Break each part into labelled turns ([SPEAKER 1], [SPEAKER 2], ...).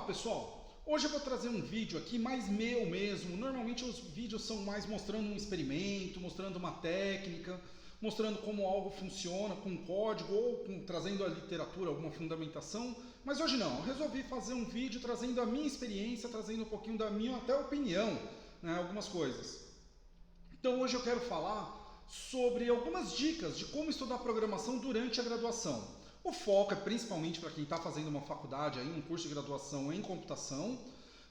[SPEAKER 1] pessoal, hoje eu vou trazer um vídeo aqui mais meu mesmo. Normalmente os vídeos são mais mostrando um experimento, mostrando uma técnica, mostrando como algo funciona com código ou trazendo a literatura, alguma fundamentação. Mas hoje não, eu resolvi fazer um vídeo trazendo a minha experiência, trazendo um pouquinho da minha até opinião, né, algumas coisas. Então hoje eu quero falar sobre algumas dicas de como estudar programação durante a graduação. O foco é principalmente para quem está fazendo uma faculdade, aí, um curso de graduação em computação,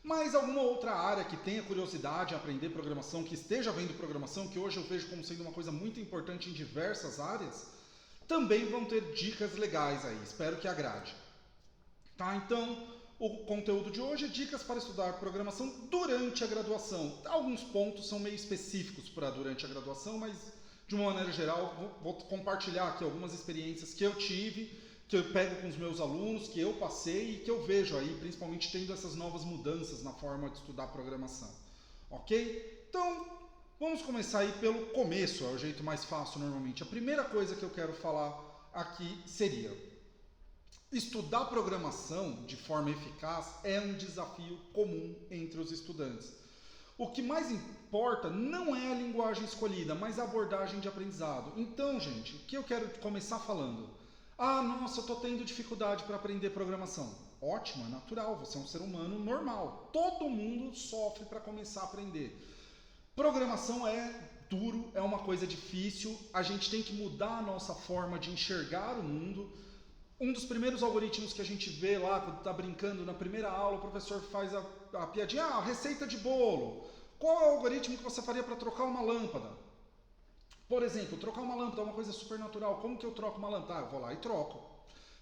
[SPEAKER 1] mas alguma outra área que tenha curiosidade em aprender programação, que esteja vendo programação, que hoje eu vejo como sendo uma coisa muito importante em diversas áreas, também vão ter dicas legais aí, espero que agrade. Tá, então, o conteúdo de hoje é dicas para estudar programação durante a graduação. Alguns pontos são meio específicos para durante a graduação, mas de uma maneira geral vou compartilhar aqui algumas experiências que eu tive, que eu pego com os meus alunos, que eu passei e que eu vejo aí, principalmente tendo essas novas mudanças na forma de estudar programação. Ok? Então, vamos começar aí pelo começo, é o jeito mais fácil normalmente. A primeira coisa que eu quero falar aqui seria: estudar programação de forma eficaz é um desafio comum entre os estudantes. O que mais importa não é a linguagem escolhida, mas a abordagem de aprendizado. Então, gente, o que eu quero começar falando? Ah, nossa, eu estou tendo dificuldade para aprender programação. Ótimo, é natural, você é um ser humano normal. Todo mundo sofre para começar a aprender. Programação é duro, é uma coisa difícil, a gente tem que mudar a nossa forma de enxergar o mundo. Um dos primeiros algoritmos que a gente vê lá, quando está brincando na primeira aula, o professor faz a piadinha, receita de bolo. Qual é o algoritmo que você faria para trocar uma lâmpada? Por exemplo, trocar uma lâmpada é uma coisa super natural. Como que eu troco uma lâmpada? Eu vou lá e troco.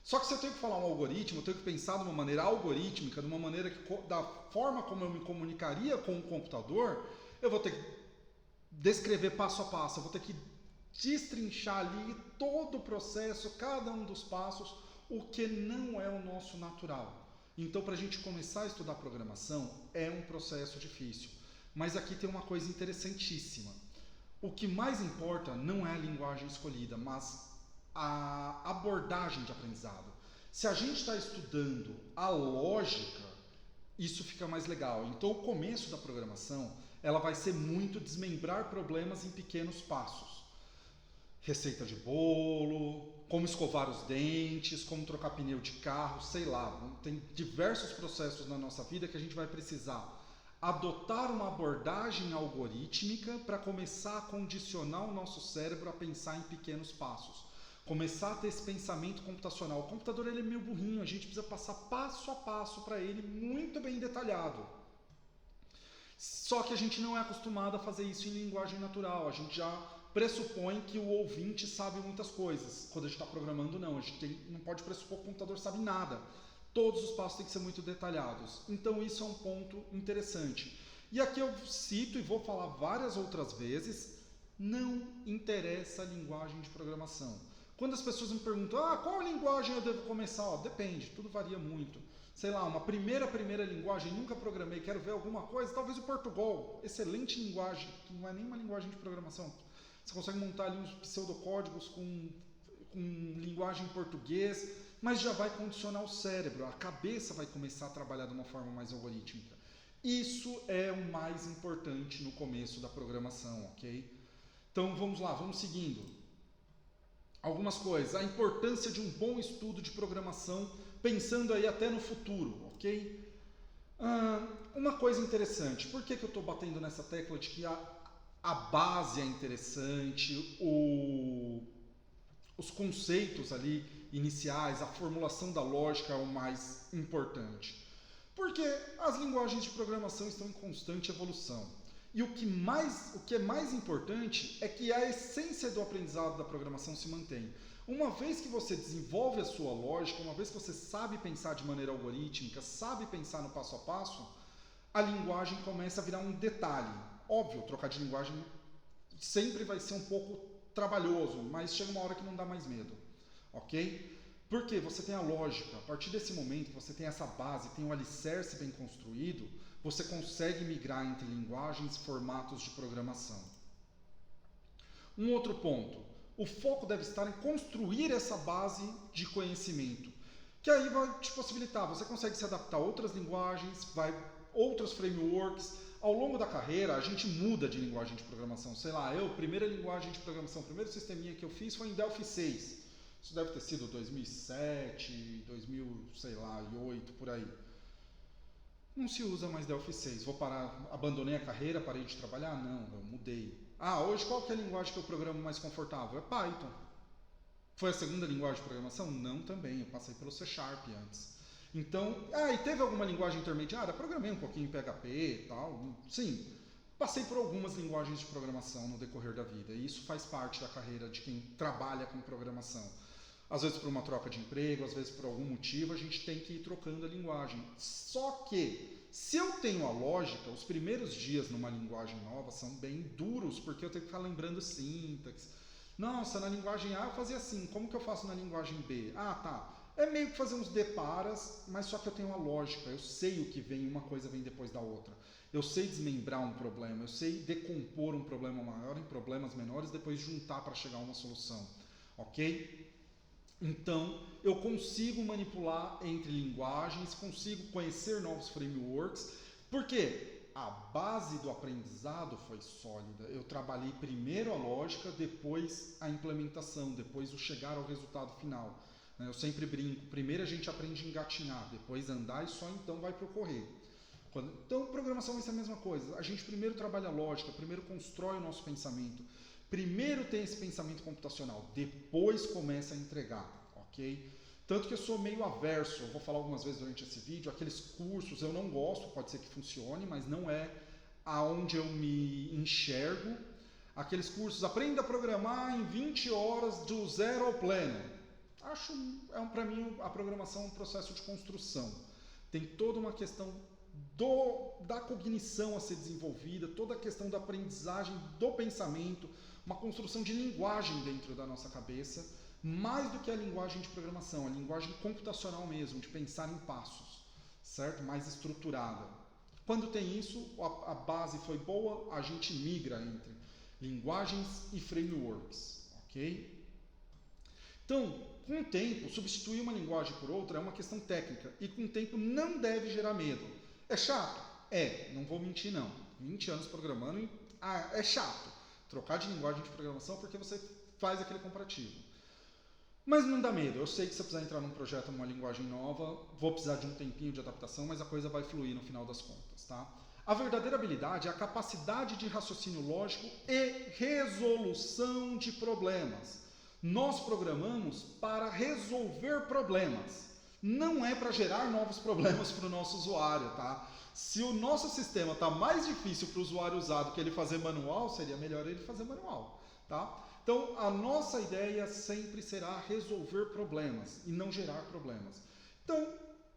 [SPEAKER 1] Só que se eu tenho que falar um algoritmo, eu tenho que pensar de uma maneira algorítmica, de uma maneira que, da forma como eu me comunicaria com o computador, eu vou ter que descrever passo a passo, eu vou ter que destrinchar ali todo o processo, cada um dos passos, o que não é o nosso natural. Então, para a gente começar a estudar programação, é um processo difícil. Mas aqui tem uma coisa interessantíssima. O que mais importa não é a linguagem escolhida, mas a abordagem de aprendizado. Se a gente está estudando a lógica, isso fica mais legal. Então, o começo da programação, ela vai ser muito desmembrar problemas em pequenos passos. Receita de bolo, como escovar os dentes, como trocar pneu de carro, sei lá. Tem diversos processos na nossa vida que a gente vai precisar adotar uma abordagem algorítmica para começar a condicionar o nosso cérebro a pensar em pequenos passos. Começar a ter esse pensamento computacional. O computador ele é meio burrinho, a gente precisa passar passo a passo para ele, muito bem detalhado. Só que a gente não é acostumado a fazer isso em linguagem natural. A gente já pressupõe que o ouvinte sabe muitas coisas. Quando a gente está programando, não. A gente não pode pressupor que o computador sabe nada. Todos os passos têm que ser muito detalhados. Então isso é um ponto interessante. E aqui eu cito e vou falar várias outras vezes, não interessa a linguagem de programação. Quando as pessoas me perguntam, qual linguagem eu devo começar? Depende, tudo varia muito. Sei lá, uma primeira linguagem, nunca programei, quero ver alguma coisa, talvez o Portugal, excelente linguagem, que não é nem uma linguagem de programação. Você consegue montar ali uns pseudocódigos com linguagem em português, mas já vai condicionar o cérebro, a cabeça vai começar a trabalhar de uma forma mais algorítmica. Isso é o mais importante no começo da programação, ok? Então vamos lá, vamos seguindo. Algumas coisas, a importância de um bom estudo de programação, pensando aí até no futuro, ok? Uma coisa interessante, por que eu estou batendo nessa tecla de que a base é interessante, os conceitos ali iniciais, a formulação da lógica é o mais importante? Porque as linguagens de programação estão em constante evolução. E o que é mais importante é que a essência do aprendizado da programação se mantém. Uma vez que você desenvolve a sua lógica, uma vez que você sabe pensar de maneira algorítmica, sabe pensar no passo a passo, a linguagem começa a virar um detalhe. Óbvio, trocar de linguagem sempre vai ser um pouco trabalhoso, mas chega uma hora que não dá mais medo, ok? Porque você tem a lógica, a partir desse momento que você tem essa base, tem um alicerce bem construído, você consegue migrar entre linguagens e formatos de programação. Um outro ponto, o foco deve estar em construir essa base de conhecimento. que aí vai te possibilitar, você consegue se adaptar a outras linguagens, outros frameworks. Ao longo da carreira, a gente muda de linguagem de programação. Sei lá, primeira linguagem de programação, o primeiro sisteminha que eu fiz foi em Delphi 6. Isso deve ter sido 2007, 2008, por aí. Não se usa mais Delphi 6. Vou parar, abandonei a carreira, parei de trabalhar? Não, eu mudei. Hoje qual que é a linguagem que eu programo mais confortável? É Python. Foi a segunda linguagem de programação? Não, também. Eu passei pelo C# antes. Então, e teve alguma linguagem intermediária? Programei um pouquinho em PHP e tal. Sim, passei por algumas linguagens de programação no decorrer da vida. E isso faz parte da carreira de quem trabalha com programação. Às vezes por uma troca de emprego, às vezes por algum motivo, a gente tem que ir trocando a linguagem. Só que, se eu tenho a lógica, os primeiros dias numa linguagem nova são bem duros, porque eu tenho que ficar lembrando sintaxe. Nossa, na linguagem A eu fazia assim, como que eu faço na linguagem B? Tá. É meio que fazer uns deparas, mas só que eu tenho uma lógica, eu sei o que vem, uma coisa vem depois da outra. Eu sei desmembrar um problema, eu sei decompor um problema maior em problemas menores, depois juntar para chegar a uma solução, ok? Então, eu consigo manipular entre linguagens, consigo conhecer novos frameworks, porque a base do aprendizado foi sólida. Eu trabalhei primeiro a lógica, depois a implementação, depois o chegar ao resultado final. Eu sempre brinco, primeiro a gente aprende a engatinhar, depois andar e só então vai para o correr. Então, programação vai ser a mesma coisa. A gente primeiro trabalha a lógica, primeiro constrói o nosso pensamento, primeiro tem esse pensamento computacional, depois começa a entregar, ok? Tanto que eu sou meio averso, eu vou falar algumas vezes durante esse vídeo, aqueles cursos eu não gosto, pode ser que funcione, mas não é aonde eu me enxergo. Aqueles cursos, aprenda a programar em 20 horas do zero ao pleno. Para mim, a programação é um processo de construção. Tem toda uma questão da cognição a ser desenvolvida, toda a questão da aprendizagem do pensamento, uma construção de linguagem dentro da nossa cabeça, mais do que a linguagem de programação, a linguagem computacional mesmo, de pensar em passos, certo? Mais estruturada. Quando tem isso, a base foi boa, a gente migra entre linguagens e frameworks, ok? Então, com o tempo, substituir uma linguagem por outra é uma questão técnica e com o tempo não deve gerar medo. É chato? Não vou mentir não. 20 anos programando, é chato trocar de linguagem de programação porque você faz aquele comparativo. Mas não dá medo, eu sei que se eu precisar entrar num projeto numa linguagem nova, vou precisar de um tempinho de adaptação, mas a coisa vai fluir no final das contas, tá? A verdadeira habilidade é a capacidade de raciocínio lógico e resolução de problemas. Nós programamos para resolver problemas, não é para gerar novos problemas para o nosso usuário, tá? Se o nosso sistema está mais difícil para o usuário usar do que ele fazer manual, seria melhor ele fazer manual, tá? Então, a nossa ideia sempre será resolver problemas e não gerar problemas. Então,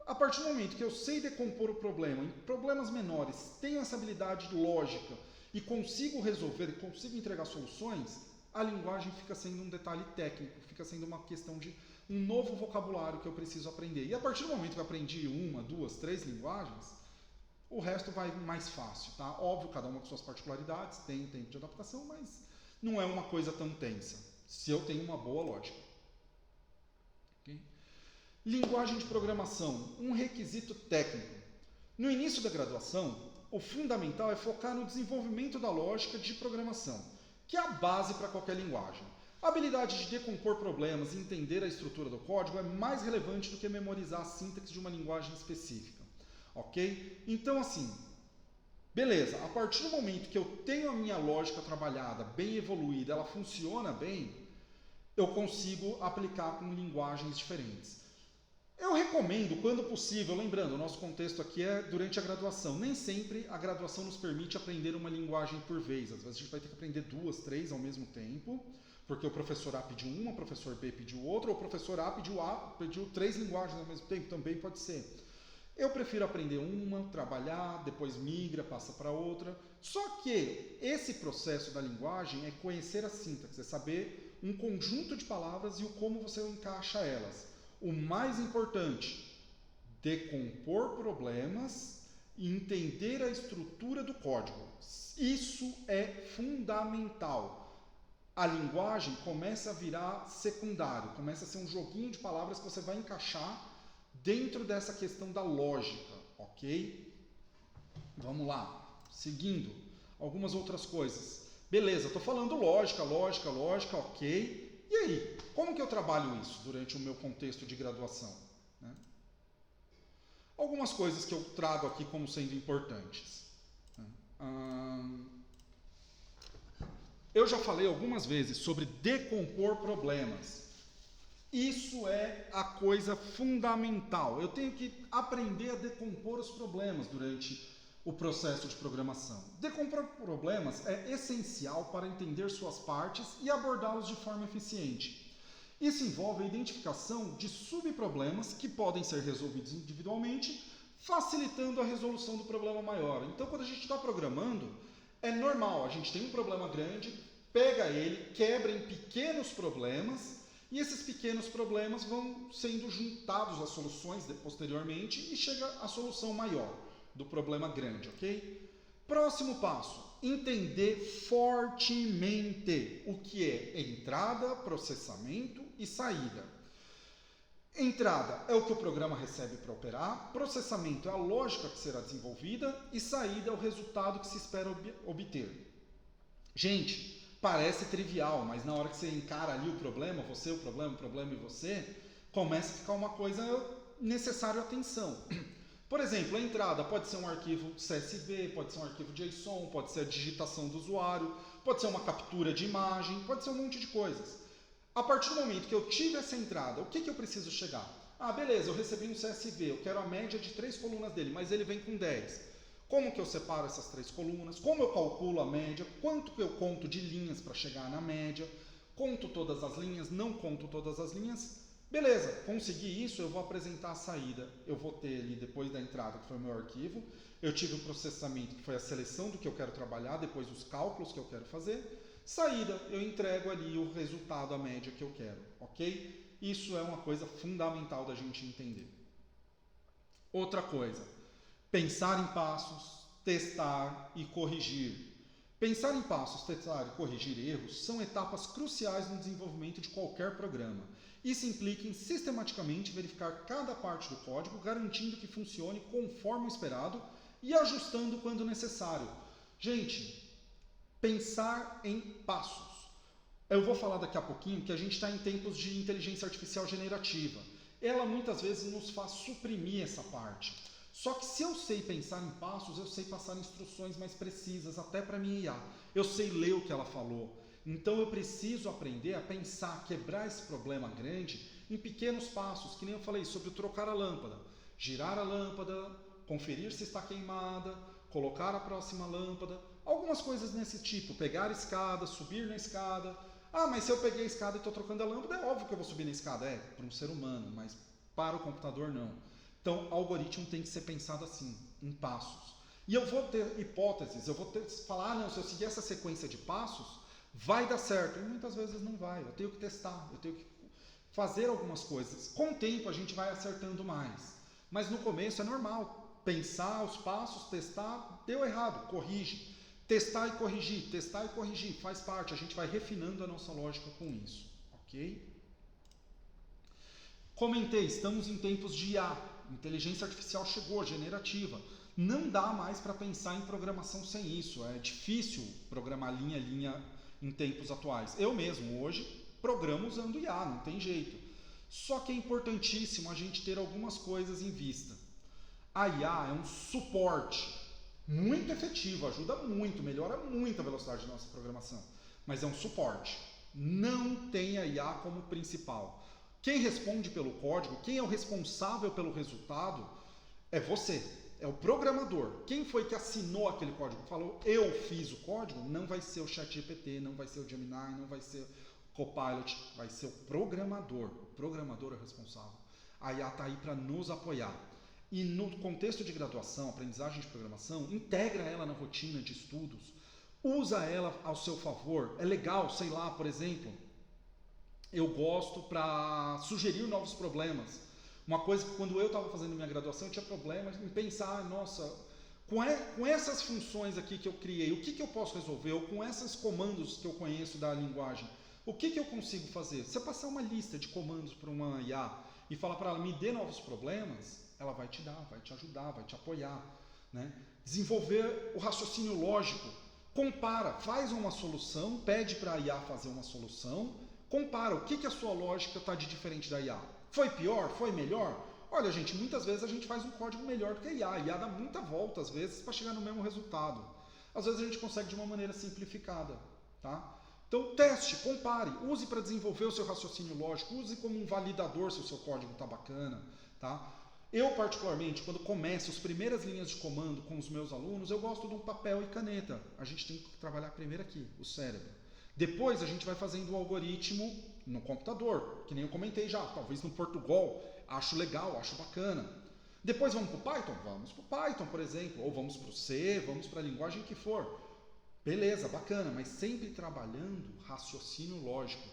[SPEAKER 1] a partir do momento que eu sei decompor o problema em problemas menores, tenho essa habilidade lógica e consigo resolver, consigo entregar soluções, a linguagem fica sendo um detalhe técnico, fica sendo uma questão de um novo vocabulário que eu preciso aprender. E a partir do momento que eu aprendi 1, 2, 3 linguagens, o resto vai mais fácil, tá? Óbvio, cada uma com suas particularidades, tem tempo de adaptação, mas não é uma coisa tão tensa, se eu tenho uma boa lógica. Okay? Linguagem de programação, um requisito técnico. No início da graduação, o fundamental é focar no desenvolvimento da lógica de programação, que é a base para qualquer linguagem. A habilidade de decompor problemas e entender a estrutura do código é mais relevante do que memorizar a síntese de uma linguagem específica. Ok? Então, assim, beleza, a partir do momento que eu tenho a minha lógica trabalhada, bem evoluída, ela funciona bem, eu consigo aplicar com linguagens diferentes. Eu recomendo, quando possível, lembrando, o nosso contexto aqui é durante a graduação. Nem sempre a graduação nos permite aprender uma linguagem por vez. Às vezes a gente vai ter que aprender 2, 3 ao mesmo tempo, porque o professor A pediu uma, o professor B pediu outra, ou o professor A pediu 3 linguagens ao mesmo tempo, também pode ser. Eu prefiro aprender uma, trabalhar, depois migra, passa para outra. Só que esse processo da linguagem é conhecer a sintaxe, é saber um conjunto de palavras e o como você encaixa elas. O mais importante, decompor problemas e entender a estrutura do código. Isso é fundamental. A linguagem começa a virar secundário, começa a ser um joguinho de palavras que você vai encaixar dentro dessa questão da lógica, ok? Vamos lá, seguindo, algumas outras coisas. Beleza, estou falando lógica, ok. E aí, como que eu trabalho isso durante o meu contexto de graduação? Né? Algumas coisas que eu trago aqui como sendo importantes. Né? Eu já falei algumas vezes sobre decompor problemas. Isso é a coisa fundamental. Eu tenho que aprender a decompor os problemas durante o processo de programação. Decompor problemas é essencial para entender suas partes e abordá-los de forma eficiente. Isso envolve a identificação de subproblemas que podem ser resolvidos individualmente, facilitando a resolução do problema maior. Então, quando a gente está programando, é normal, a gente tem um problema grande, pega ele, quebra em pequenos problemas, e esses pequenos problemas vão sendo juntados às soluções posteriormente e chega à solução maior do problema grande, ok? Próximo passo, entender fortemente o que é entrada, processamento e saída. Entrada é o que o programa recebe para operar, processamento é a lógica que será desenvolvida e saída é o resultado que se espera obter. Gente, parece trivial, mas na hora que você encara ali o problema e você, começa a ficar uma coisa necessária atenção. Por exemplo, a entrada pode ser um arquivo CSV, pode ser um arquivo JSON, pode ser a digitação do usuário, pode ser uma captura de imagem, pode ser um monte de coisas. A partir do momento que eu tive essa entrada, o que eu preciso chegar? Ah, beleza, eu recebi um CSV, eu quero a média de 3 colunas dele, mas ele vem com 10. Como que eu separo essas 3 colunas? Como eu calculo a média? Quanto que eu conto de linhas para chegar na média? Conto todas as linhas? Não conto todas as linhas? Beleza, consegui isso, eu vou apresentar a saída. Eu vou ter ali, depois da entrada, que foi o meu arquivo, eu tive o processamento, que foi a seleção do que eu quero trabalhar, depois os cálculos que eu quero fazer. Saída, eu entrego ali o resultado, a média que eu quero, ok? Isso é uma coisa fundamental da gente entender. Outra coisa, pensar em passos, testar e corrigir. Pensar em passos, testar e corrigir erros são etapas cruciais no desenvolvimento de qualquer programa. Isso implica em sistematicamente verificar cada parte do código, garantindo que funcione conforme o esperado e ajustando quando necessário. Gente, pensar em passos. Eu vou falar daqui a pouquinho que a gente está em tempos de inteligência artificial generativa. Ela muitas vezes nos faz suprimir essa parte. Só que se eu sei pensar em passos, eu sei passar instruções mais precisas, até para minha IA. Eu sei ler o que ela falou. Então eu preciso aprender a pensar, quebrar esse problema grande em pequenos passos, que nem eu falei sobre trocar a lâmpada. Girar a lâmpada, conferir se está queimada, colocar a próxima lâmpada. Algumas coisas nesse tipo, pegar a escada, subir na escada. Ah, mas se eu peguei a escada e estou trocando a lâmpada, é óbvio que eu vou subir na escada. É, para um ser humano, mas para o computador não. Então, o algoritmo tem que ser pensado assim, em passos. E eu vou ter hipóteses, eu vou falar, não, se eu seguir essa sequência de passos, vai dar certo. E muitas vezes não vai, eu tenho que testar, eu tenho que fazer algumas coisas. Com o tempo a gente vai acertando mais. Mas no começo é normal, pensar os passos, testar, deu errado, corrige. Testar e corrigir, faz parte, a gente vai refinando a nossa lógica com isso, ok? Comentei, estamos em tempos de IA, inteligência artificial chegou, generativa. Não dá mais para pensar em programação sem isso, é difícil programar linha a linha em tempos atuais. Eu mesmo, hoje, programo usando IA, não tem jeito. Só que é importantíssimo a gente ter algumas coisas em vista. A IA é um suporte muito efetivo, ajuda muito, melhora muito a velocidade da nossa programação, mas é um suporte. Não tem a IA como principal. Quem responde pelo código, quem é o responsável pelo resultado, é você, é o programador. Quem foi que assinou aquele código? Falou, eu fiz o código? Não vai ser o ChatGPT, não vai ser o Gemini, não vai ser o Copilot, vai ser o programador. O programador é o responsável. A IA está aí para nos apoiar. E no contexto de graduação, aprendizagem de programação, integra ela na rotina de estudos, usa ela ao seu favor. É legal, sei lá, por exemplo, eu gosto para sugerir novos problemas. Uma coisa que quando eu estava fazendo minha graduação, eu tinha problemas em pensar, nossa, com essas funções aqui que eu criei, o que eu posso resolver? Ou com esses comandos que eu conheço da linguagem, o que eu consigo fazer? Você passar uma lista de comandos para uma IA, e falar para ela, me dê novos problemas, ela vai te dar, vai te ajudar, vai te apoiar. Né? Desenvolver o raciocínio lógico. Compara, faz uma solução, pede para a IA fazer uma solução, compara o que a sua lógica está de diferente da IA. Foi pior? Foi melhor? Olha, gente, muitas vezes a gente faz um código melhor do que a IA. A IA dá muita volta, às vezes, para chegar no mesmo resultado. Às vezes a gente consegue de uma maneira simplificada. Tá? Então, teste, compare, use para desenvolver o seu raciocínio lógico, use como um validador se o seu código está bacana. Tá? Eu, particularmente, quando começo as primeiras linhas de comando com os meus alunos, eu gosto de um papel e caneta. A gente tem que trabalhar primeiro aqui, o cérebro. Depois a gente vai fazendo o algoritmo no computador, que nem eu comentei já, talvez no Portugal, acho legal, acho bacana. Depois vamos para o Python? Vamos para o Python, por exemplo, ou vamos para o C, vamos para a linguagem que for. Beleza, bacana, mas sempre trabalhando raciocínio lógico.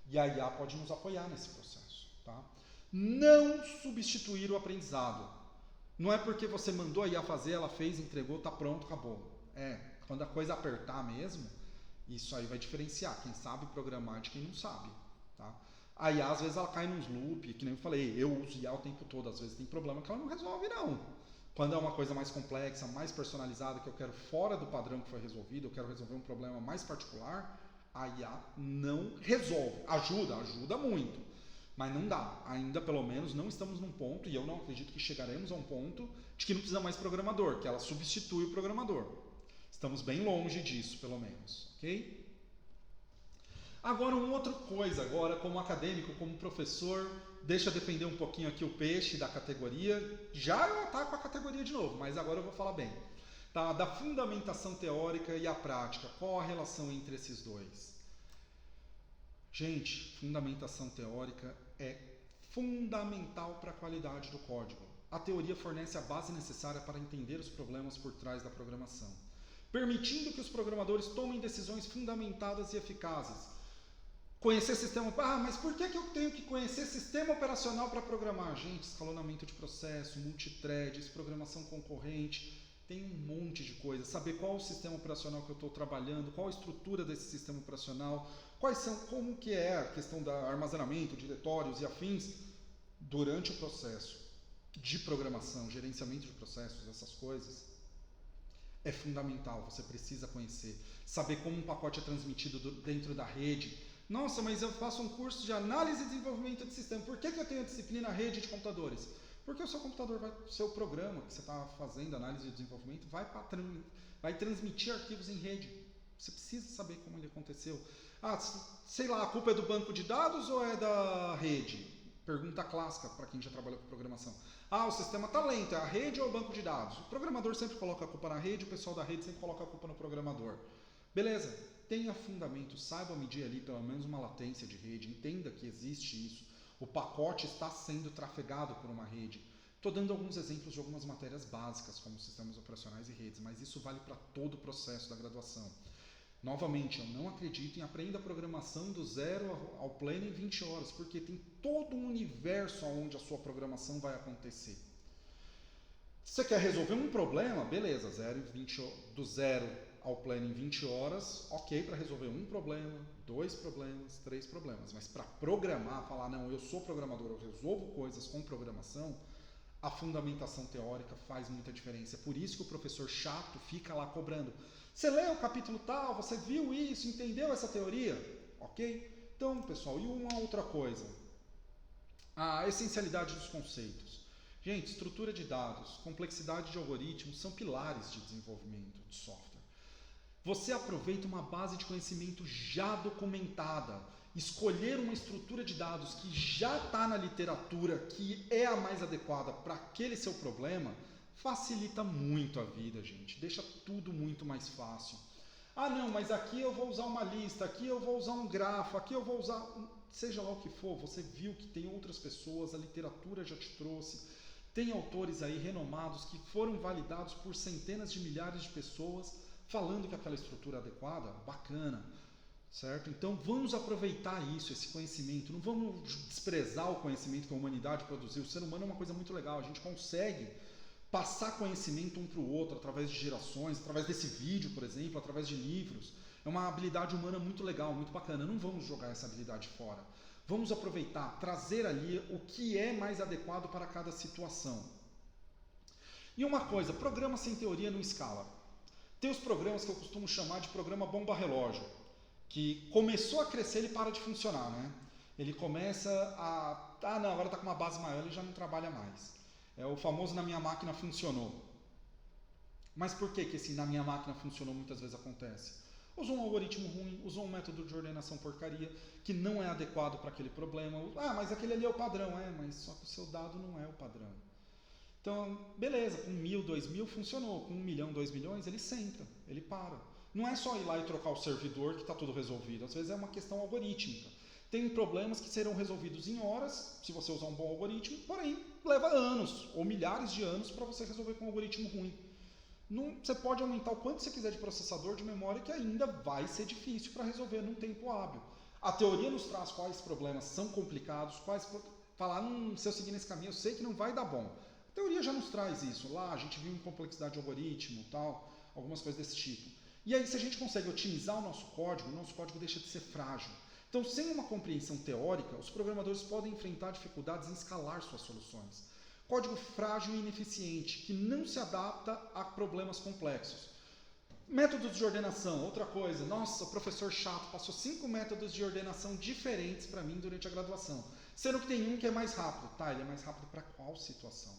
[SPEAKER 1] E a IA pode nos apoiar nesse processo. Tá? Não substituir o aprendizado. Não é porque você mandou a IA fazer, ela fez, entregou, tá pronto, acabou. Quando a coisa apertar mesmo, isso aí vai diferenciar quem sabe programar de quem não sabe. Tá? A IA, às vezes, ela cai nos loop, que nem eu falei, eu uso IA o tempo todo, às vezes tem problema que ela não resolve, não. Quando é uma coisa mais complexa, mais personalizada, que eu quero fora do padrão que foi resolvido, eu quero resolver um problema mais particular, a IA não resolve. Ajuda muito. Mas não dá. Ainda, pelo menos, não estamos num ponto, e eu não acredito que chegaremos a um ponto, de que não precisa mais programador, que ela substitui o programador. Estamos bem longe disso, pelo menos. Ok? Agora, uma outra coisa, agora como acadêmico, como professor, deixa eu defender um pouquinho aqui o peixe da categoria. Já eu ataco a categoria de novo, mas agora eu vou falar bem. Tá? Da fundamentação teórica e a prática, qual a relação entre esses dois? Gente, fundamentação teórica é fundamental para a qualidade do código. A teoria fornece a base necessária para entender os problemas por trás da programação, permitindo que os programadores tomem decisões fundamentadas e eficazes. Conhecer sistema... mas por que eu tenho que conhecer sistema operacional para programar? Gente, escalonamento de processo, multithreads, programação concorrente, tem um monte de coisa. Saber qual o sistema operacional que eu estou trabalhando, qual a estrutura desse sistema operacional, como que é a questão do armazenamento, diretórios e afins durante o processo de programação, gerenciamento de processos, essas coisas. É fundamental, você precisa conhecer. Saber como um pacote é transmitido dentro da rede. Nossa, mas eu faço um curso de análise e desenvolvimento de sistema. Por que eu tenho a disciplina rede de computadores? Porque o seu computador, o seu programa que você está fazendo, análise e desenvolvimento, vai transmitir arquivos em rede. Você precisa saber como ele aconteceu. Sei lá, a culpa é do banco de dados ou é da rede? Pergunta clássica para quem já trabalhou com programação. O sistema está lento, é a rede ou o banco de dados? O programador sempre coloca a culpa na rede, o pessoal da rede sempre coloca a culpa no programador. Beleza, tenha fundamento, saiba medir ali pelo menos uma latência de rede, entenda que existe isso. O pacote está sendo trafegado por uma rede. Estou dando alguns exemplos de algumas matérias básicas, como sistemas operacionais e redes, mas isso vale para todo o processo da graduação. Novamente, eu não acredito em aprenda programação do zero ao pleno em 20 horas, porque tem todo um universo onde a sua programação vai acontecer. Se você quer resolver um problema, beleza, do zero ao pleno em 20 horas, ok, para resolver um problema, 2 problemas, 3 problemas, mas para programar, falar, não, eu sou programador, eu resolvo coisas com programação, a fundamentação teórica faz muita diferença. É por isso que o professor chato fica lá cobrando. Você leu o capítulo tal, você viu isso, entendeu essa teoria? Ok? Então, pessoal, e uma outra coisa? A essencialidade dos conceitos. Gente, estrutura de dados, complexidade de algoritmos são pilares de desenvolvimento de software. Você aproveita uma base de conhecimento já documentada. Escolher uma estrutura de dados que já está na literatura, que é a mais adequada para aquele seu problema, facilita muito a vida, gente. Deixa tudo muito mais fácil. Não, mas aqui eu vou usar uma lista, aqui eu vou usar um grafo, aqui eu vou usar... Seja lá o que for, você viu que tem outras pessoas, a literatura já te trouxe. Tem autores aí renomados que foram validados por centenas de milhares de pessoas falando que aquela estrutura é adequada, bacana. Certo? Então vamos aproveitar isso, esse conhecimento, não vamos desprezar o conhecimento que a humanidade produziu. O ser humano é uma coisa muito legal, a gente consegue passar conhecimento um para o outro através de gerações, através desse vídeo, por exemplo, através de livros. É uma habilidade humana muito legal, muito bacana, não vamos jogar essa habilidade fora. Vamos aproveitar, trazer ali o que é mais adequado para cada situação. E uma coisa, programa sem teoria não escala. Tem os programas que eu costumo chamar de programa bomba-relógio, que começou a crescer, ele para de funcionar, né? Ele começa a... Ah, não, agora está com uma base maior, ele já não trabalha mais. É o famoso na minha máquina funcionou. Mas por que esse na minha máquina funcionou muitas vezes acontece? Usou um algoritmo ruim, usou um método de ordenação porcaria, que não é adequado para aquele problema. Ah, mas aquele ali é o padrão. Mas só que o seu dado não é o padrão. Então, beleza, com 1.000, 2.000 funcionou. Com 1 milhão, 2 milhões, ele senta, ele para. Não é só ir lá e trocar o servidor que está tudo resolvido. Às vezes é uma questão algorítmica. Tem problemas que serão resolvidos em horas, se você usar um bom algoritmo, porém, leva anos ou milhares de anos para você resolver com um algoritmo ruim. Você pode aumentar o quanto você quiser de processador, de memória, que ainda vai ser difícil para resolver num tempo hábil. A teoria nos traz quais problemas são complicados, falar, se eu seguir nesse caminho, eu sei que não vai dar bom. A teoria já nos traz isso. Lá a gente viu em complexidade de algoritmo, tal, algumas coisas desse tipo. E aí, se a gente consegue otimizar o nosso código deixa de ser frágil. Então, sem uma compreensão teórica, os programadores podem enfrentar dificuldades em escalar suas soluções. Código frágil e ineficiente, que não se adapta a problemas complexos. Métodos de ordenação, outra coisa. Nossa, professor chato, passou 5 métodos de ordenação diferentes para mim durante a graduação. Sendo que tem um que é mais rápido. Tá, ele é mais rápido para qual situação?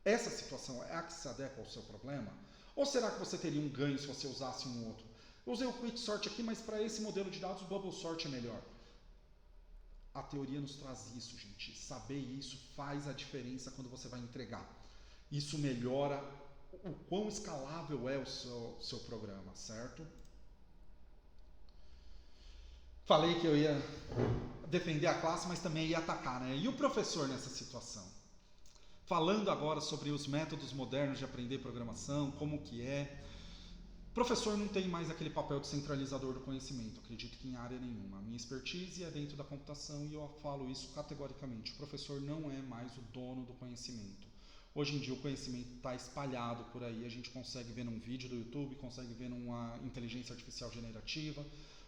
[SPEAKER 1] Essa situação é a que se adequa ao seu problema? Ou será que você teria um ganho se você usasse um outro? Eu usei o Quicksort aqui, mas para esse modelo de dados o Bubble Sort é melhor. A teoria nos traz isso, gente. Saber isso faz a diferença quando você vai entregar. Isso melhora o quão escalável é o seu programa, certo? Falei que eu ia defender a classe, mas também ia atacar, né? E o professor nessa situação? Falando agora sobre os métodos modernos de aprender programação, como que é. O professor não tem mais aquele papel de centralizador do conhecimento, acredito que em área nenhuma. A minha expertise é dentro da computação e eu falo isso categoricamente. O professor não é mais o dono do conhecimento. Hoje em dia o conhecimento está espalhado por aí, a gente consegue ver num vídeo do YouTube, consegue ver numa inteligência artificial generativa,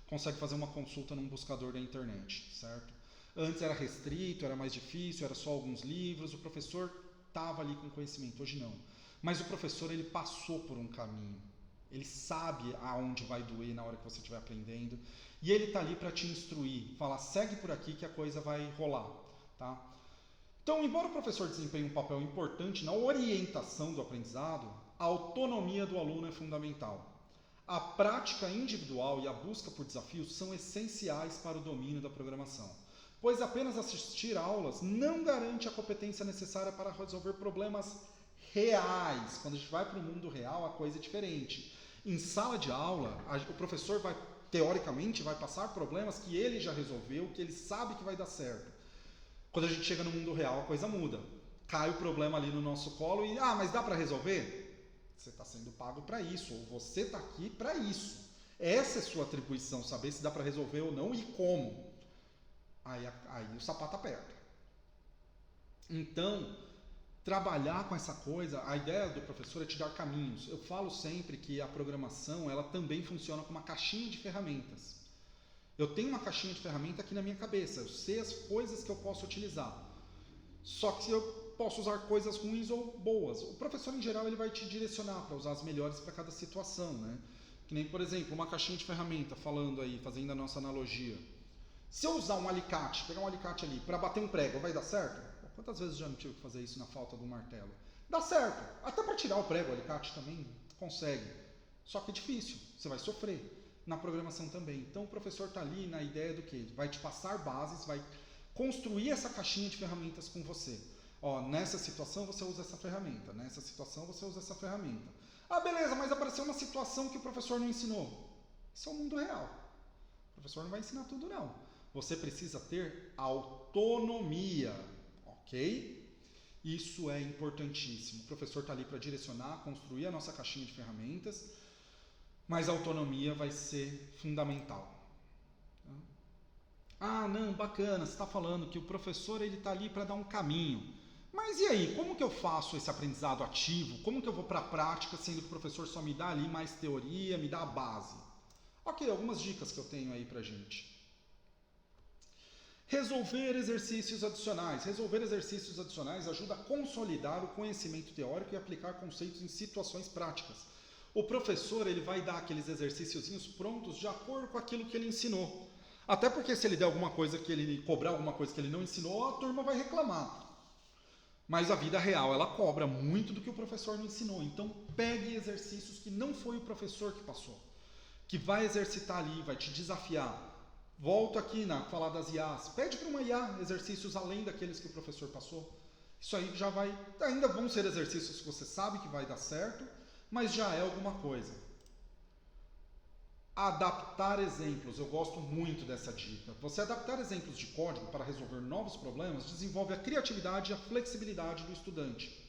[SPEAKER 1] consegue fazer uma consulta num buscador da internet, certo? Antes era restrito, era mais difícil, era só alguns livros, o professor estava ali com conhecimento, hoje não. Mas o professor ele passou por um caminho. Ele sabe aonde vai doer na hora que você estiver aprendendo. E ele está ali para te instruir. Falar, segue por aqui que a coisa vai rolar. Tá? Então, embora o professor desempenhe um papel importante na orientação do aprendizado, a autonomia do aluno é fundamental. A prática individual e a busca por desafios são essenciais para o domínio da programação. Pois apenas assistir aulas não garante a competência necessária para resolver problemas reais. Quando a gente vai para o mundo real, a coisa é diferente. Em sala de aula, o professor vai, teoricamente, vai passar problemas que ele já resolveu, que ele sabe que vai dar certo. Quando a gente chega no mundo real, a coisa muda. Cai o problema ali no nosso colo e, mas dá para resolver? Você está sendo pago para isso, ou você está aqui para isso. Essa é sua atribuição, saber se dá para resolver ou não e como. Aí o sapato aperta. Então, trabalhar com essa coisa, a ideia do professor é te dar caminhos. Eu falo sempre que a programação, ela também funciona como uma caixinha de ferramentas. Eu tenho uma caixinha de ferramenta aqui na minha cabeça, eu sei as coisas que eu posso utilizar. Só que eu posso usar coisas ruins ou boas. O professor, em geral, ele vai te direcionar para usar as melhores para cada situação, né? Que nem, por exemplo, uma caixinha de ferramenta, falando aí, fazendo a nossa analogia. Se eu usar um alicate, pegar um alicate ali, para bater um prego, vai dar certo? Quantas vezes eu já não tive que fazer isso na falta do martelo? Dá certo. Até para tirar o prego, o alicate também consegue. Só que é difícil, você vai sofrer. Na programação também. Então o professor está ali na ideia do quê? Vai te passar bases, vai construir essa caixinha de ferramentas com você. Nessa situação você usa essa ferramenta, nessa situação você usa essa ferramenta. Beleza, mas apareceu uma situação que o professor não ensinou. Isso é o mundo real. O professor não vai ensinar tudo, não. Você precisa ter autonomia. Ok? Isso é importantíssimo. O professor está ali para direcionar, construir a nossa caixinha de ferramentas, mas a autonomia vai ser fundamental. Não, bacana, você está falando que o professor está ali para dar um caminho. Mas e aí, como que eu faço esse aprendizado ativo? Como que eu vou para a prática, sendo que o professor só me dá ali mais teoria, me dá a base? Ok, algumas dicas que eu tenho aí para gente. Resolver exercícios adicionais. Resolver exercícios adicionais ajuda a consolidar o conhecimento teórico e aplicar conceitos em situações práticas. O professor ele vai dar aqueles exercíciozinhos prontos de acordo com aquilo que ele ensinou. Até porque se ele der alguma coisa que ele cobrar alguma coisa que ele não ensinou, a turma vai reclamar. Mas a vida real, ela cobra muito do que o professor não ensinou. Então, pegue exercícios que não foi o professor que passou, que vai exercitar ali, vai te desafiar. Volto aqui na falar das IAs. Pede para uma IA exercícios além daqueles que o professor passou. Isso aí já vai... Ainda vão ser exercícios que você sabe que vai dar certo, mas já é alguma coisa. Adaptar exemplos. Eu gosto muito dessa dica. Você adaptar exemplos de código para resolver novos problemas desenvolve a criatividade e a flexibilidade do estudante.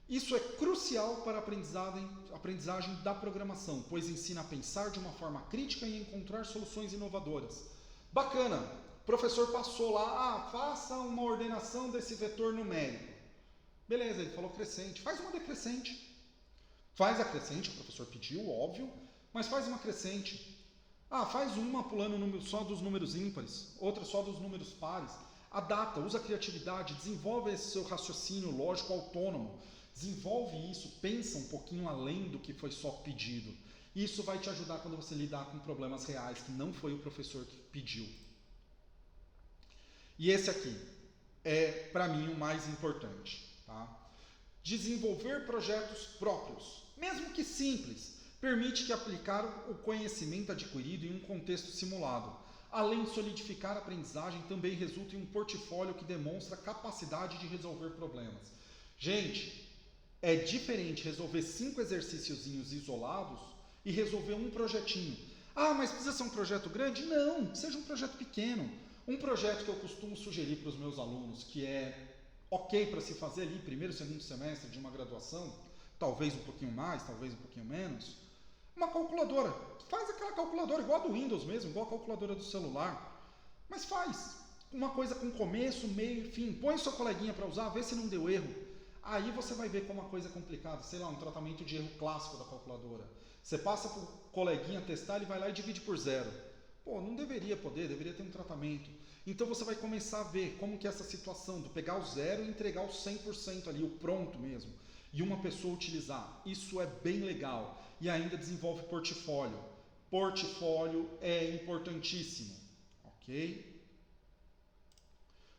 [SPEAKER 1] Isso é crucial para a aprendizagem da programação, pois ensina a pensar de uma forma crítica e encontrar soluções inovadoras. Bacana! O professor passou lá, faça uma ordenação desse vetor numérico. Beleza, ele falou crescente. Faz uma decrescente. Faz a crescente, o professor pediu, óbvio, mas faz uma crescente. Faz uma pulando só dos números ímpares, outra só dos números pares. Adapta, usa a criatividade, desenvolve esse seu raciocínio lógico autônomo. Desenvolve isso, pensa um pouquinho além do que foi só pedido. Isso vai te ajudar quando você lidar com problemas reais, que não foi o professor que pediu. E esse aqui é, para mim, o mais importante. Tá? Desenvolver projetos próprios, mesmo que simples, permite que aplicar o conhecimento adquirido em um contexto simulado. Além de solidificar a aprendizagem, também resulta em um portfólio que demonstra capacidade de resolver problemas. Gente, é diferente resolver 5 exercíciozinhos isolados e resolver um projetinho. Mas precisa ser um projeto grande? Não, seja um projeto pequeno. Um projeto que eu costumo sugerir para os meus alunos, que é ok para se fazer ali primeiro, segundo semestre de uma graduação, talvez um pouquinho mais, talvez um pouquinho menos, uma calculadora. Faz aquela calculadora igual a do Windows mesmo, igual a calculadora do celular. Mas faz uma coisa com começo, meio e fim. Põe sua coleguinha para usar, vê se não deu erro. Aí você vai ver como a coisa é complicada. Sei lá, um tratamento de erro clássico da calculadora. Você passa para o coleguinha testar, ele vai lá e divide por 0. Não deveria poder, deveria ter um tratamento. Então você vai começar a ver como que é essa situação de pegar o 0 e entregar o 100% ali, o pronto mesmo. E uma pessoa utilizar. Isso é bem legal. E ainda desenvolve portfólio. Portfólio é importantíssimo. Ok?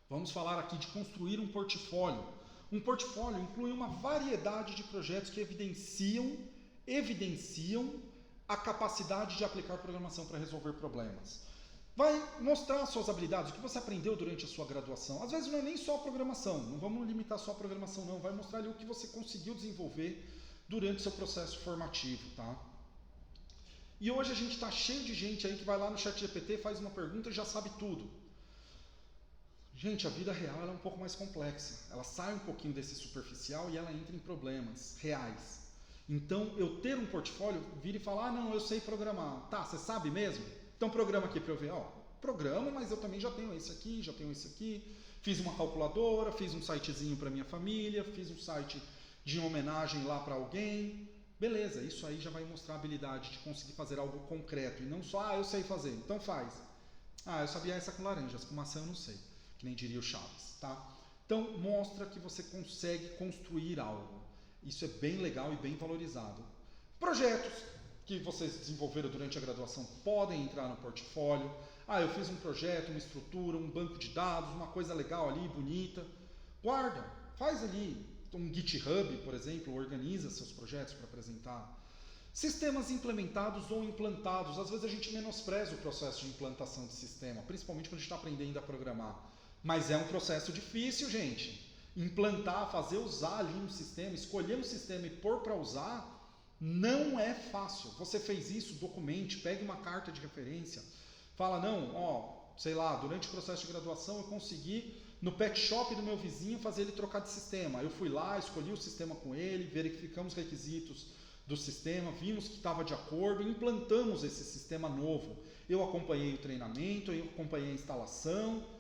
[SPEAKER 1] Vamos falar aqui de construir um portfólio. Um portfólio inclui uma variedade de projetos que evidenciam a capacidade de aplicar programação para resolver problemas. Vai mostrar suas habilidades, o que você aprendeu durante a sua graduação. Às vezes não é nem só a programação, não vamos limitar só a programação não, vai mostrar ali o que você conseguiu desenvolver durante o seu processo formativo, tá? E hoje a gente está cheio de gente aí que vai lá no ChatGPT, faz uma pergunta e já sabe tudo. Gente, a vida real ela é um pouco mais complexa. Ela sai um pouquinho desse superficial e ela entra em problemas reais. Então, eu ter um portfólio, vira e falar, não, eu sei programar. Tá, você sabe mesmo? Então, programa aqui para eu ver. Programa, mas eu também já tenho esse aqui. Fiz uma calculadora, fiz um sitezinho para minha família, fiz um site de homenagem lá para alguém. Beleza, isso aí já vai mostrar a habilidade de conseguir fazer algo concreto. E não só, eu sei fazer, então faz. Eu sabia essa com laranjas, com maçã eu não sei. Que nem diria o Chaves, tá? Então, mostra que você consegue construir algo. Isso é bem legal e bem valorizado. Projetos que vocês desenvolveram durante a graduação podem entrar no portfólio. Eu fiz um projeto, uma estrutura, um banco de dados, uma coisa legal ali, bonita. Guarda, faz ali um GitHub, por exemplo, organiza seus projetos para apresentar. Sistemas implementados ou implantados. Às vezes a gente menospreza o processo de implantação de sistema, principalmente quando a gente está aprendendo a programar. Mas é um processo difícil, gente. Implantar, fazer usar ali um sistema, escolher um sistema e pôr para usar, não é fácil. Você fez isso, documente, pegue uma carta de referência. Fala, sei lá, durante o processo de graduação eu consegui, no pet shop do meu vizinho, fazer ele trocar de sistema. Eu fui lá, escolhi o sistema com ele, verificamos os requisitos do sistema, vimos que estava de acordo, implantamos esse sistema novo. Eu acompanhei o treinamento, eu acompanhei a instalação.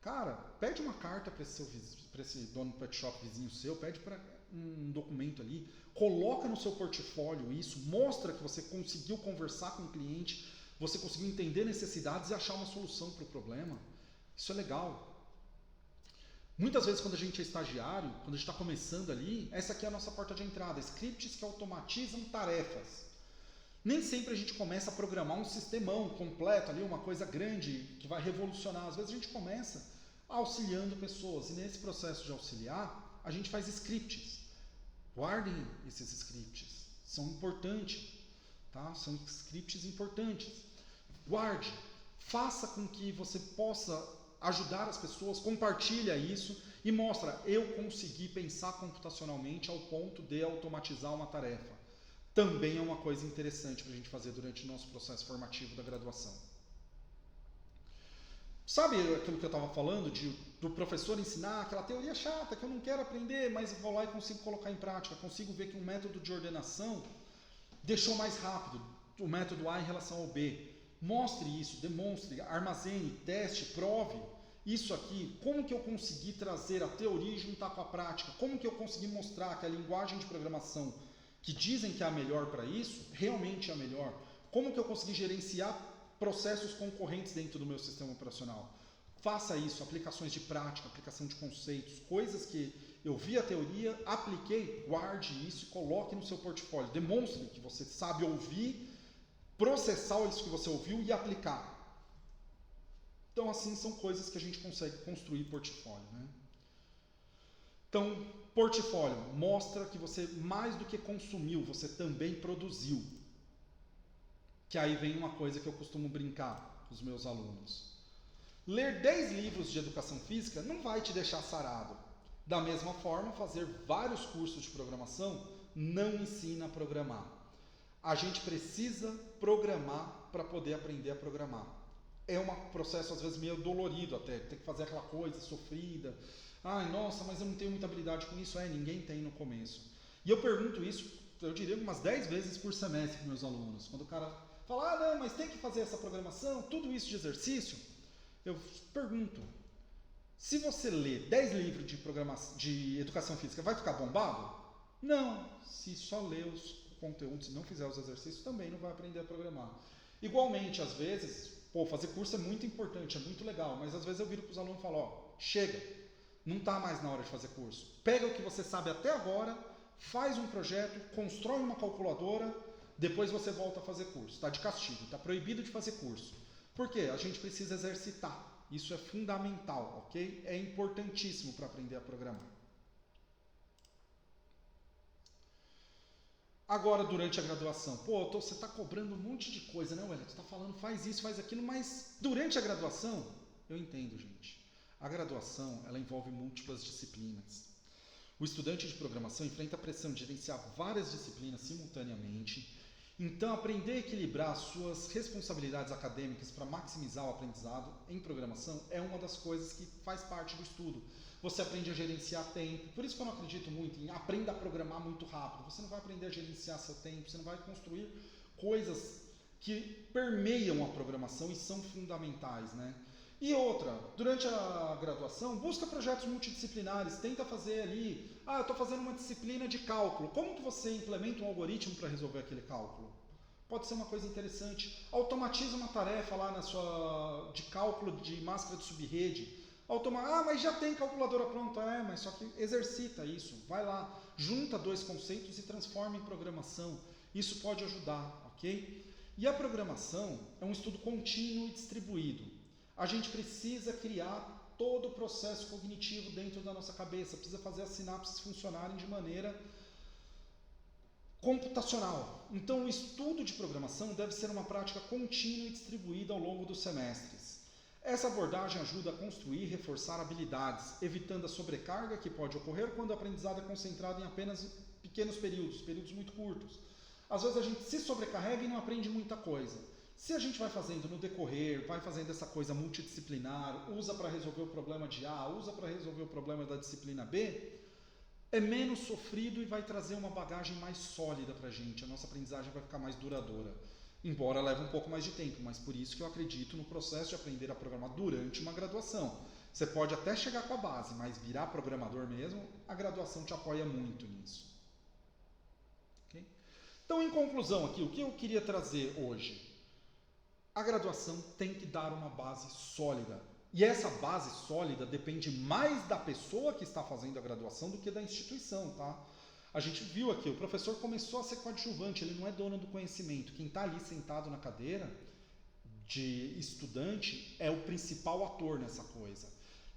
[SPEAKER 1] Cara, pede uma carta para esse dono do pet shop vizinho seu, pede para um documento ali, coloca no seu portfólio isso, mostra que você conseguiu conversar com o cliente, você conseguiu entender necessidades e achar uma solução para o problema. Isso é legal. Muitas vezes quando a gente é estagiário, quando a gente está começando ali, essa aqui é a nossa porta de entrada, scripts que automatizam tarefas. Nem sempre a gente começa a programar um sistemão completo ali, uma coisa grande que vai revolucionar. Às vezes a gente começa auxiliando pessoas e nesse processo de auxiliar, a gente faz scripts. Guardem esses scripts, são importantes, tá? São scripts importantes. Guarde, faça com que você possa ajudar as pessoas, compartilha isso e mostra, eu consegui pensar computacionalmente ao ponto de automatizar uma tarefa. Também é uma coisa interessante para a gente fazer durante o nosso processo formativo da graduação. Sabe aquilo que eu estava falando, do professor ensinar aquela teoria chata que eu não quero aprender, mas vou lá e consigo colocar em prática, consigo ver que um método de ordenação deixou mais rápido o método A em relação ao B. Mostre isso, demonstre, armazene, teste, prove isso aqui. Como que eu consegui trazer a teoria e juntar com a prática? Como que eu consegui mostrar que a linguagem de programação que dizem que é a melhor para isso, realmente é a melhor? Como que eu consegui gerenciar processos concorrentes dentro do meu sistema operacional? Faça isso, aplicações de prática, aplicação de conceitos, coisas que eu vi a teoria, apliquei, guarde isso e coloque no seu portfólio. Demonstre que você sabe ouvir, processar isso que você ouviu e aplicar. Então, assim, são coisas que a gente consegue construir portfólio, né? Então, portfólio mostra que você, mais do que consumiu, você também produziu. Que aí vem uma coisa que eu costumo brincar com os meus alunos. Ler 10 livros de educação física não vai te deixar sarado. Da mesma forma, fazer vários cursos de programação não ensina a programar. A gente precisa programar para poder aprender a programar. É um processo às vezes meio dolorido até, tem que fazer aquela coisa sofrida. Ai, nossa, mas eu não tenho muita habilidade com isso. Ninguém tem no começo. E eu pergunto isso, eu diria umas 10 vezes por semestre para meus alunos. Quando o cara fala, não, mas tem que fazer essa programação, tudo isso de exercício, eu pergunto, se você ler 10 livros de educação física, vai ficar bombado? Não, se só ler os conteúdos e não fizer os exercícios, também não vai aprender a programar. Igualmente, às vezes, fazer curso é muito importante, é muito legal, mas às vezes eu viro para os alunos e falo, chega, não está mais na hora de fazer curso. Pega o que você sabe até agora, faz um projeto, constrói uma calculadora, depois você volta a fazer curso. Está de castigo, está proibido de fazer curso. Por quê? A gente precisa exercitar. Isso é fundamental, ok? É importantíssimo para aprender a programar. Agora, durante a graduação, você está cobrando um monte de coisa, né, Wellington? Você está falando, faz isso, faz aquilo, mas durante a graduação, eu entendo, gente. A graduação, ela envolve múltiplas disciplinas. O estudante de programação enfrenta a pressão de gerenciar várias disciplinas simultaneamente. Então, aprender a equilibrar suas responsabilidades acadêmicas para maximizar o aprendizado em programação é uma das coisas que faz parte do estudo. Você aprende a gerenciar tempo. Por isso que eu não acredito muito em aprenda a programar muito rápido. Você não vai aprender a gerenciar seu tempo, você não vai construir coisas que permeiam a programação e são fundamentais, né? E outra, durante a graduação, busca projetos multidisciplinares, tenta fazer ali, eu estou fazendo uma disciplina de cálculo, como que você implementa um algoritmo para resolver aquele cálculo? Pode ser uma coisa interessante. Automatiza uma tarefa lá de cálculo de máscara de subrede. Mas já tem calculadora pronta, mas só que exercita isso, vai lá, junta dois conceitos e transforma em programação. Isso pode ajudar, ok? E a programação é um estudo contínuo e distribuído. A gente precisa criar todo o processo cognitivo dentro da nossa cabeça, precisa fazer as sinapses funcionarem de maneira computacional. Então, o estudo de programação deve ser uma prática contínua e distribuída ao longo dos semestres. Essa abordagem ajuda a construir e reforçar habilidades, evitando a sobrecarga que pode ocorrer quando o aprendizado é concentrado em apenas pequenos períodos muito curtos. Às vezes a gente se sobrecarrega e não aprende muita coisa. Se a gente vai fazendo no decorrer, vai fazendo essa coisa multidisciplinar, usa para resolver o problema de A, usa para resolver o problema da disciplina B, é menos sofrido e vai trazer uma bagagem mais sólida para a gente. A nossa aprendizagem vai ficar mais duradoura. Embora leve um pouco mais de tempo, mas por isso que eu acredito no processo de aprender a programar durante uma graduação. Você pode até chegar com a base, mas virar programador mesmo, a graduação te apoia muito nisso. Okay? Então, em conclusão aqui, o que eu queria trazer hoje? A graduação tem que dar uma base sólida E essa base sólida depende mais da pessoa que está fazendo a graduação do que da instituição, tá? A gente viu aqui, o professor começou a ser coadjuvante, ele não é dono do conhecimento. Quem está ali sentado na cadeira de estudante é o principal ator nessa coisa.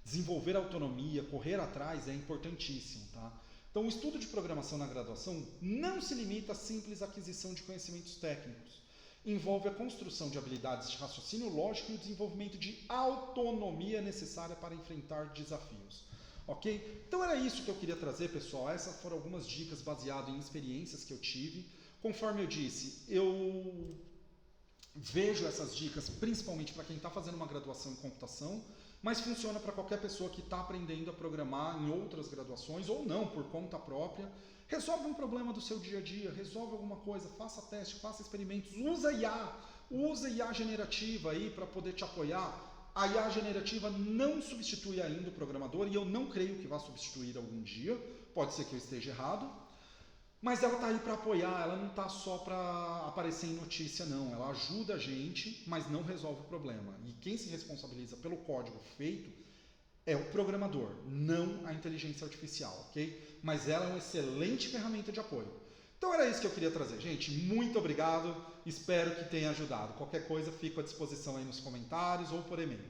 [SPEAKER 1] Desenvolver autonomia, correr atrás é importantíssimo, tá? Então, o estudo de programação na graduação não se limita à simples aquisição de conhecimentos técnicos. Envolve a construção de habilidades de raciocínio lógico e o desenvolvimento de autonomia necessária para enfrentar desafios. Ok? Então era isso que eu queria trazer, pessoal. Essas foram algumas dicas baseadas em experiências que eu tive. Conforme eu disse, eu vejo essas dicas principalmente para quem está fazendo uma graduação em computação, mas funciona para qualquer pessoa que está aprendendo a programar em outras graduações ou não, por conta própria. Resolve um problema do seu dia a dia, resolve alguma coisa, faça teste, faça experimentos, usa IA generativa aí para poder te apoiar. A IA generativa não substitui ainda o programador e eu não creio que vá substituir algum dia, pode ser que eu esteja errado, mas ela está aí para apoiar, ela não está só para aparecer em notícia não, ela ajuda a gente, mas não resolve o problema. E quem se responsabiliza pelo código feito é o programador, não a inteligência artificial, ok? Mas ela é uma excelente ferramenta de apoio. Então era isso que eu queria trazer, gente. Muito obrigado, espero que tenha ajudado. Qualquer coisa, fico à disposição aí nos comentários ou por e-mail.